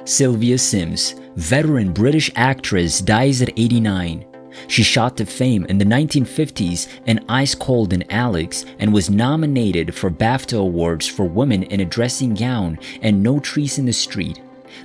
Sylvia Syms, veteran British actress, dies at 89. She shot to fame in the 1950s in Ice Cold and Alex and was nominated for BAFTA Awards for Women in a Dressing Gown and No Trees in the Street.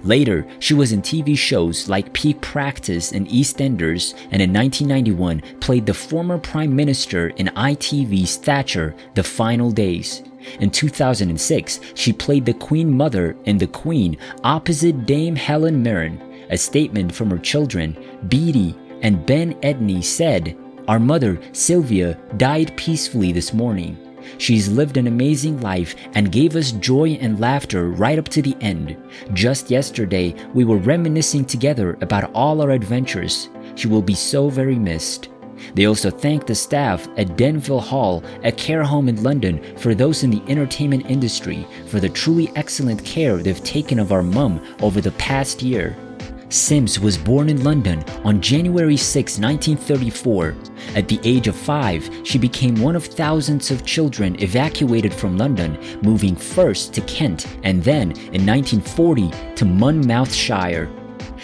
Later, she was in TV shows like Peak Practice and EastEnders, and in 1991 played the former Prime Minister in ITV's Thatcher, The Final Days. In 2006, she played the Queen Mother in The Queen opposite Dame Helen Mirren. A statement from her children, Beattie and Ben Edney, said, "Our mother, Sylvia, died peacefully this morning. She's lived an amazing life and gave us joy and laughter right up to the end. Just yesterday, we were reminiscing together about all our adventures. She will be so very missed." They also thanked the staff at Denville Hall, a care home in London, for those in the entertainment industry, for the truly excellent care they've taken of our mum over the past year. Syms was born in London on January 6, 1934. At the age of 5, she became one of thousands of children evacuated from London, moving first to Kent and then, in 1940, to Monmouthshire.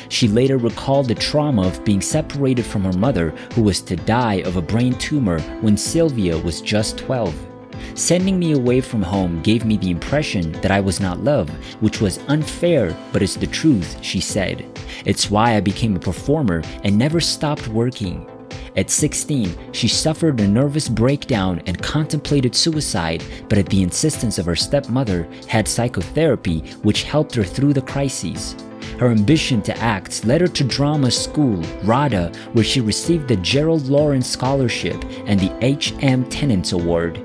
She later recalled the trauma of being separated from her mother, who was to die of a brain tumor when Sylvia was just 12. "Sending me away from home gave me the impression that I was not loved, which was unfair, but it's the truth," she said. "It's why I became a performer and never stopped working." At 16, she suffered a nervous breakdown and contemplated suicide, but at the insistence of her stepmother, had psychotherapy, which helped her through the crises. Her ambition to act led her to drama school, RADA, where she received the Gerald Lawrence Scholarship and the H.M. Tennant Award.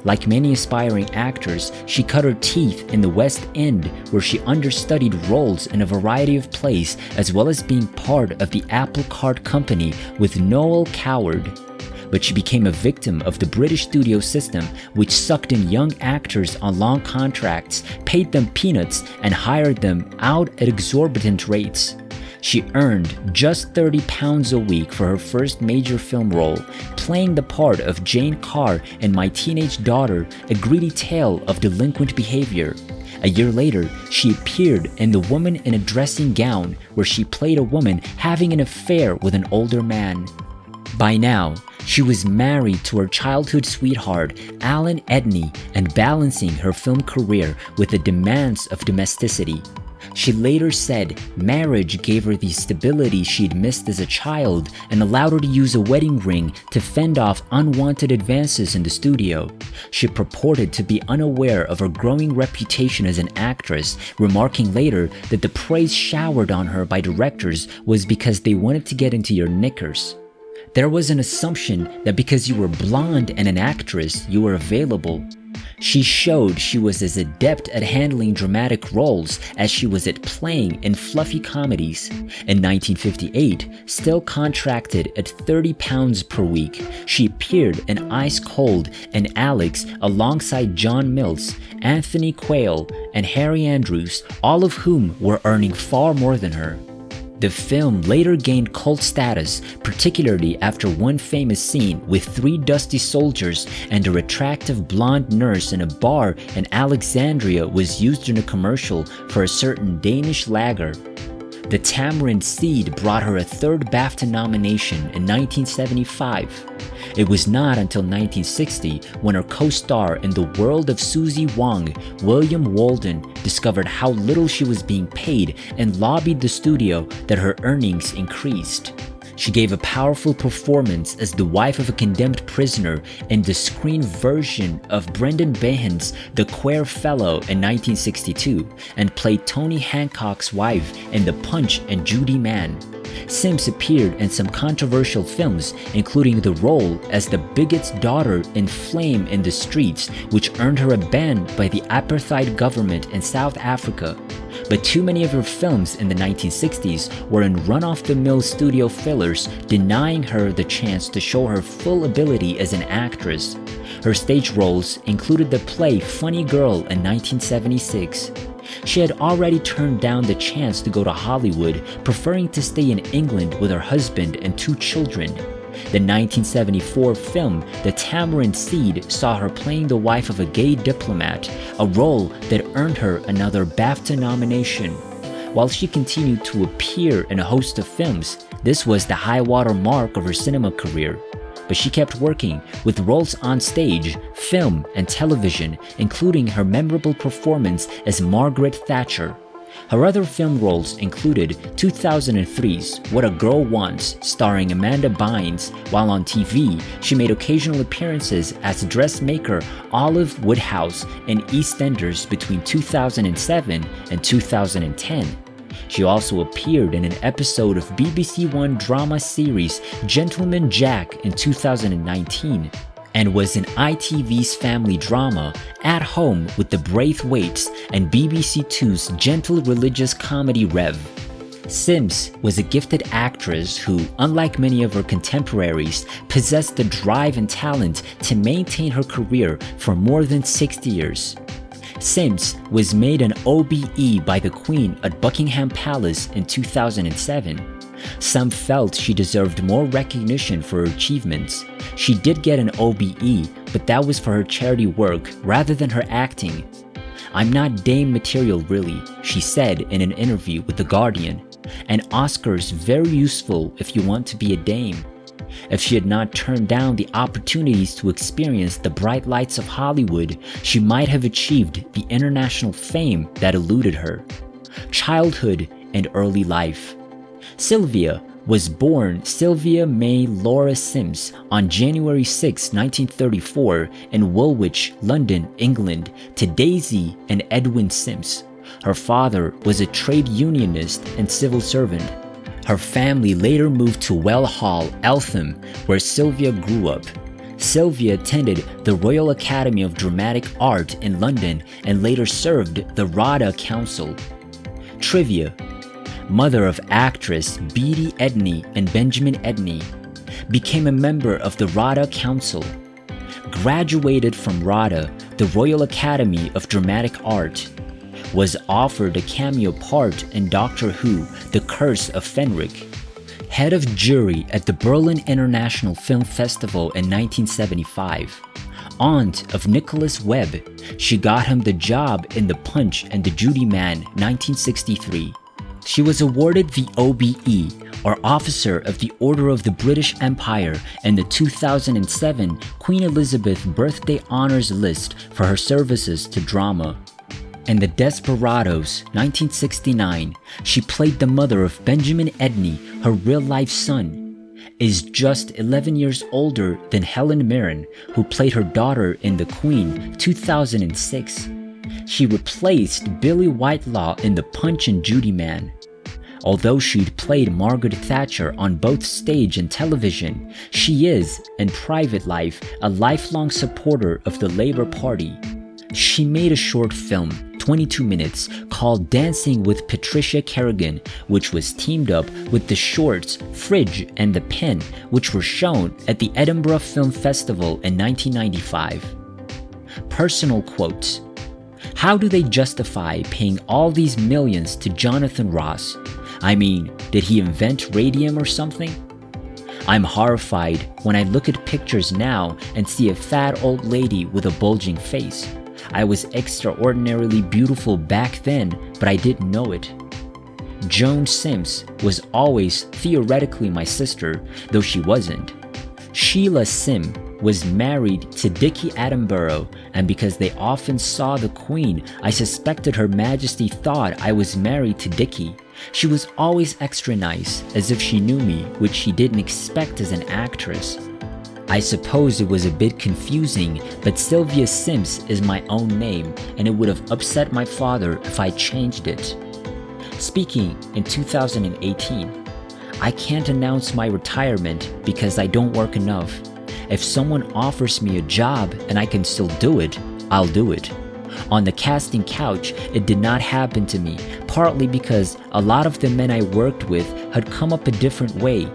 Like many aspiring actors, she cut her teeth in the West End, where she understudied roles in a variety of plays, as well as being part of the Apple Cart Company with Noel Coward. But she became a victim of the British studio system, which sucked in young actors on long contracts, paid them peanuts, and hired them out at exorbitant rates. She earned just £30 a week for her first major film role, playing the part of Jane Carr in My Teenage Daughter, a gritty tale of delinquent behavior. A year later, she appeared in The Woman in a Dressing Gown, where she played a woman having an affair with an older man. By now, she was married to her childhood sweetheart, Alan Edney, and balancing her film career with the demands of domesticity. She later said marriage gave her the stability she'd missed as a child and allowed her to use a wedding ring to fend off unwanted advances in the studio. She purported to be unaware of her growing reputation as an actress, remarking later that the praise showered on her by directors was because they wanted to get into your knickers. There was an assumption that because you were blonde and an actress, you were available. She showed she was as adept at handling dramatic roles as she was at playing in fluffy comedies. In 1958, still contracted at £30 per week, she appeared in Ice Cold and Alex alongside John Mills, Anthony Quayle, and Harry Andrews, all of whom were earning far more than her. The film later gained cult status, particularly after one famous scene with 3 dusty soldiers and a attractive blonde nurse in a bar in Alexandria was used in a commercial for a certain Danish lager. The Tamarind Seed brought her a 3rd BAFTA nomination in 1975. It was not until 1960 when her co-star in The World of Susie Wong, William Walden, discovered how little she was being paid and lobbied the studio that her earnings increased. She gave a powerful performance as the wife of a condemned prisoner in the screen version of Brendan Behan's The Queer Fellow in 1962 and played Tony Hancock's wife in The Punch and Judy Man. Syms appeared in some controversial films, including the role as the bigot's daughter in Flame in the Streets, which earned her a ban by the apartheid government in South Africa. But too many of her films in the 1960s were in run-off-the-mill studio fillers, denying her the chance to show her full ability as an actress. Her stage roles included the play Funny Girl in 1976. She had already turned down the chance to go to Hollywood, preferring to stay in England with her husband and 2 children. The 1974 film The Tamarind Seed saw her playing the wife of a gay diplomat, a role that earned her another BAFTA nomination. While she continued to appear in a host of films, this was the high water mark of her cinema career. But she kept working with roles on stage, film, and television, including her memorable performance as Margaret Thatcher. Her other film roles included 2003's What a Girl Wants, starring Amanda Bynes, while on TV, she made occasional appearances as dressmaker Olive Woodhouse in EastEnders between 2007 and 2010. She also appeared in an episode of BBC One drama series Gentleman Jack in 2019 and was in ITV's family drama At Home with the Braithwaites and BBC Two's gentle religious comedy Rev. Syms was a gifted actress who, unlike many of her contemporaries, possessed the drive and talent to maintain her career for more than 60 years. Syms was made an OBE by the Queen at Buckingham Palace in 2007. Some felt she deserved more recognition for her achievements. She did get an OBE, but that was for her charity work rather than her acting. "I'm not dame material really," she said in an interview with The Guardian. "An Oscar's very useful if you want to be a dame." If she had not turned down the opportunities to experience the bright lights of Hollywood, she might have achieved the international fame that eluded her. Childhood and early life. Sylvia was born Sylvia May Laura Syms on January 6, 1934 in Woolwich, London, England, to Daisy and Edwin Syms. Her father was a trade unionist and civil servant. Her family later moved to Well Hall, Eltham, where Sylvia grew up. Sylvia attended the Royal Academy of Dramatic Art in London and later served the RADA Council. Trivia: mother of actress Beattie Edney and Benjamin Edney, became a member of the RADA Council. Graduated from RADA, the Royal Academy of Dramatic Art. Was offered a cameo part in Doctor Who, The Curse of Fenric. Head of jury at the Berlin International Film Festival in 1975. Aunt of Nicholas Webb, she got him the job in The Punch and the Judy Man, 1963. She was awarded the OBE, or Officer of the Order of the British Empire, and the 2007 Queen Elizabeth Birthday Honours List for her services to drama. In The Desperados, 1969, she played the mother of Benjamin Edney, her real-life son. Is just 11 years older than Helen Mirren, who played her daughter in The Queen, 2006. She replaced Billy Whitelaw in The Punch and Judy Man. Although she'd played Margaret Thatcher on both stage and television, she is, in private life, a lifelong supporter of the Labour Party. She made a short film, 22 minutes, called Dancing with Patricia Kerrigan, which was teamed up with the shorts Fridge and The Pen, which were shown at the Edinburgh Film Festival in 1995. Personal quotes: "How do they justify paying all these millions to Jonathan Ross? I mean, did he invent radium or something? I'm horrified when I look at pictures now and see a fat old lady with a bulging face. I was extraordinarily beautiful back then, but I didn't know it." Joan Syms was always theoretically my sister, though she wasn't. Sheila Sim was married to Dickie Attenborough, and because they often saw the Queen, I suspected Her Majesty thought I was married to Dickie. She was always extra nice, as if she knew me, which she didn't expect as an actress. I suppose it was a bit confusing, but Sylvia Syms is my own name, and it would have upset my father if I changed it. Speaking in 2018, I can't announce my retirement because I don't work enough. If someone offers me a job and I can still do it, I'll do it. On the casting couch, it did not happen to me, partly because a lot of the men I worked with had come up a different way.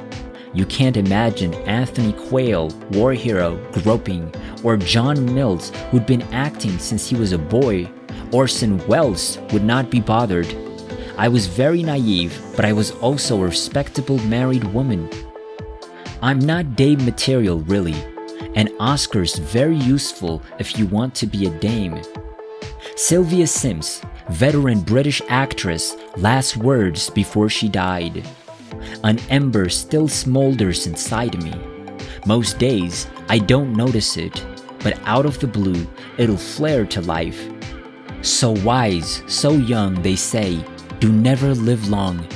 You can't imagine Anthony Quayle, war hero, groping, or John Mills, who'd been acting since he was a boy. Orson Welles would not be bothered. I was very naive, but I was also a respectable married woman. I'm not dame material really. An Oscar's very useful if you want to be a dame. Sylvia Syms, veteran British actress, last words before she died. An ember still smolders inside me. Most days, I don't notice it, but out of the blue, it'll flare to life. So wise, so young, they say, do never live long,